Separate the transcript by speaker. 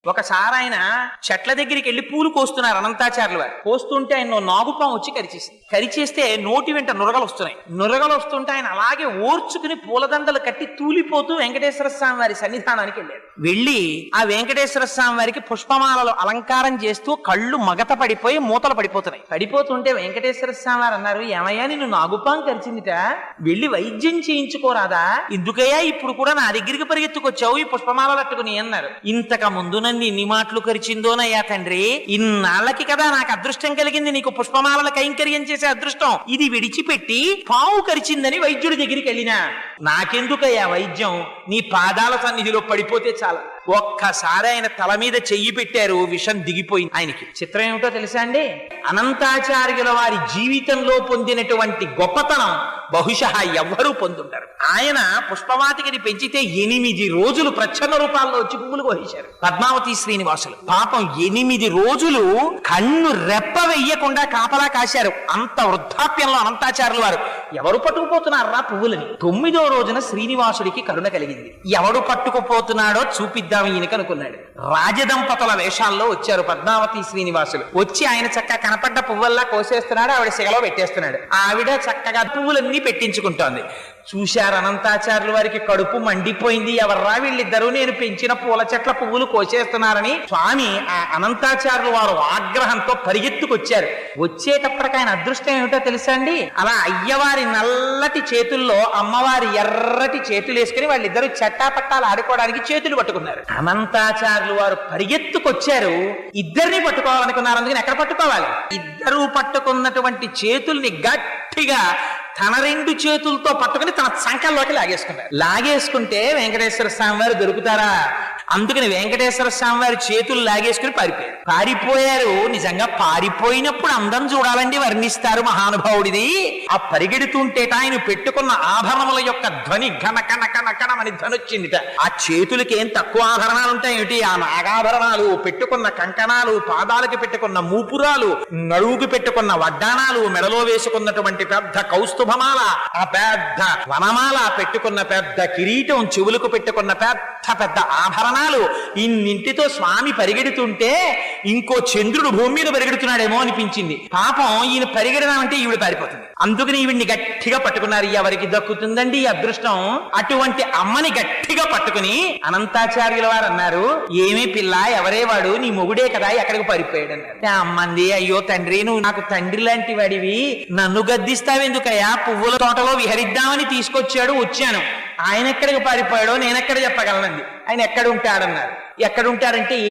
Speaker 1: ఒకసారి ఆయన చెట్ల దగ్గరికి వెళ్లి పూలు కోస్తున్నారు అనంతాచార్యులు వారు. కోస్తుంటే ఆయన నాగుపాం వచ్చి కరిచేస్తే నోటి వెంట నురగలు వస్తున్నాయి. నురగలు వస్తుంటే ఆయన అలాగే ఓర్చుకుని పూలదండలు కట్టి తూలిపోతూ వెంకటేశ్వర స్వామి వారి సన్నిధానానికి వెళ్ళాడు. వెళ్ళి ఆ వెంకటేశ్వర స్వామి వారికి పుష్పమాలలో అలంకారం చేస్తూ కళ్ళు మగత పడిపోయి మూతలు పడిపోతున్నాయి. పడిపోతుంటే వెంకటేశ్వర స్వామి వారు అన్నారు, ఏమయ్యా నిన్ను నాగుపాం కరిచిందిట, వెళ్ళి వైద్యం చేయించుకోరాదా, ఎందుకయ్యా ఇప్పుడు కూడా నా దగ్గరికి పరిగెత్తుకొచ్చావు ఈ పుష్పమాలలు అట్టుకుని అన్నారు. ఇంతకు ముందు నన్ను ఇన్ని మాటలు కరిచిందోనయ్యా తండ్రి, ఇన్నాళ్ళకి కదా నాకు అదృష్టం కలిగింది నీకు పుష్పమాలల కైంకర్యం చేసే అదృష్టం, ఇది విడిచిపెట్టి పావు కరిచిందని వైద్యుడి దగ్గరికి వెళ్ళినా నాకెందుకయ్యా వైద్యం, నీ పాదాల సన్నిధిలో పడిపోతే చాలా. ఒక్కసారి ఆయన తల మీద చెయ్యి పెట్టారు, విషం దిగిపోయింది ఆయనకి. చిత్రం ఏమిటో తెలుసా అండి, అనంతాచార్యుల వారి జీవితంలో పొందినటువంటి గొప్పతనం బహుశా ఎవ్వరూ పొందుంటారు. ఆయన పుష్పవాటికని పెంచితే 8 రోజులు ప్రచ్ఛన్న రూపాల్లో వచ్చి పువ్వులు కోసేశారు పద్మావతి శ్రీనివాసులు. పాపం 8 రోజులు కన్ను రెప్ప వెయ్యకుండా కాపలా కాశారు. అంత వృద్ధాప్యంలో అనంతాచార్యుల వారు ఎవరు పట్టుకుపోతున్నారా పువ్వులని. 9వ రోజున శ్రీనివాసుడికి కరుణ కలిగింది. ఎవడు పట్టుకుపోతున్నాడో చూపిద్దాం ఈయనకి అనుకున్నాడు. రాజదంపతుల వేషాల్లో వచ్చారు పద్మావతి శ్రీనివాసులు. వచ్చి ఆయన చక్కగా కనపడ్డ పువ్వుల్లా కోసేస్తున్నాడు, ఆవిడ సిగలో పెట్టేస్తున్నాడు. ఆవిడ చక్కగా పువ్వులన్నీ పెట్టించుకుంటోంది. చూశారు అనంతాచార్యుల వారికి కడుపు మండిపోయింది. ఎవర్రా వీళ్ళిద్దరూ నేను పెంచిన పూల చెట్ల పువ్వులు కోసేస్తున్నారని. స్వామి ఆ అనంతాచార్యుల వారు ఆగ్రహంతో పరిగెత్తుకొచ్చారు. వచ్చేటప్పటికి ఆయన అదృష్టం ఏమిటో తెలుసా అండి, అలా అయ్యవారి నల్లటి చేతుల్లో అమ్మవారి ఎర్రటి చేతులు వేసుకుని వాళ్ళిద్దరూ చట్టాపట్టాలు ఆడుకోవడానికి చేతులు పట్టుకున్నారు. అనంతాచార్యులు వారు పరిగెత్తుకొచ్చారు. ఇద్దరిని పట్టుకోవాలనుకున్నారు, అందుకని ఎక్కడ పట్టుకోవాలి, ఇద్దరూ పట్టుకున్నటువంటి చేతుల్ని గట్టిగా తన 2 చేతులతో పట్టుకుని తన సంకల్లోకి లాగేసుకుంటే వెంకటేశ్వర స్వామి వారు దొరుకుతారా, అందుకని వెంకటేశ్వర స్వామి వారి చేతులు లాగేసుకుని పారిపోయారు. నిజంగా పారిపోయినప్పుడు అందం చూడాలండి, వర్ణిస్తారు మహానుభావుడిది. ఆ పరిగెడుతుంటే ఆయన పెట్టుకున్న ఆభరణముల యొక్క ధ్వని ఘనకనకనకనమని ధ్వని వచ్చిందిట. ఆ చేతులకి ఏం తక్కువ ఆభరణాలు ఉంటాయేమిటి, ఆ నాగాభరణాలు, పెట్టుకున్న కంకణాలు, పాదాలకి పెట్టుకున్న మూపురాలు, నడువుకి పెట్టుకున్న వడ్డాణాలు, మెడలో వేసుకున్నటువంటి పెద్ద కౌస్తుభమాల, ఆ పెద్ద వనమాల, పెట్టుకున్న పెద్ద కిరీటం, చెవులకు పెట్టుకున్న పెద్ద పెద్ద ఆభరణాలు, ఇన్నింటితో స్వామి పరిగెడుతుంటే ఇంకో చంద్రుడు భూమి మీద పరిగెడుతున్నాడేమో అనిపించింది. పాపం ఈయన పరిగెడడం అంటే ఈవిడ పారిపోతుంది. అందుకని ఈవిడ్ని గట్టిగా పట్టుకున్నారు. ఎవరికి దక్కుతుందండి ఈ అదృష్టం, అటువంటి అమ్మని గట్టిగా పట్టుకుని అనంతాచార్యుల వారు అన్నారు, ఏమీ పిల్ల, ఎవరే వాడు, నీ మొగుడే కదా, ఎక్కడికి పారిపోయాడు అన్నారు. అమ్మంది, అయ్యో తండ్రి, నువ్వు నాకు తండ్రి లాంటి వాడివి, నన్ను గద్దిస్తావెందుకయ్యా, పువ్వుల తోటలో విహరిద్దామని తీసుకొచ్చాడు, వచ్చాను. ఆయన ఎక్కడికి పారిపోయాడో నేనెక్కడ చెప్పగలనండి. ఆయన ఎక్కడుంటాడన్నారు. ఎక్కడుంటాడంటే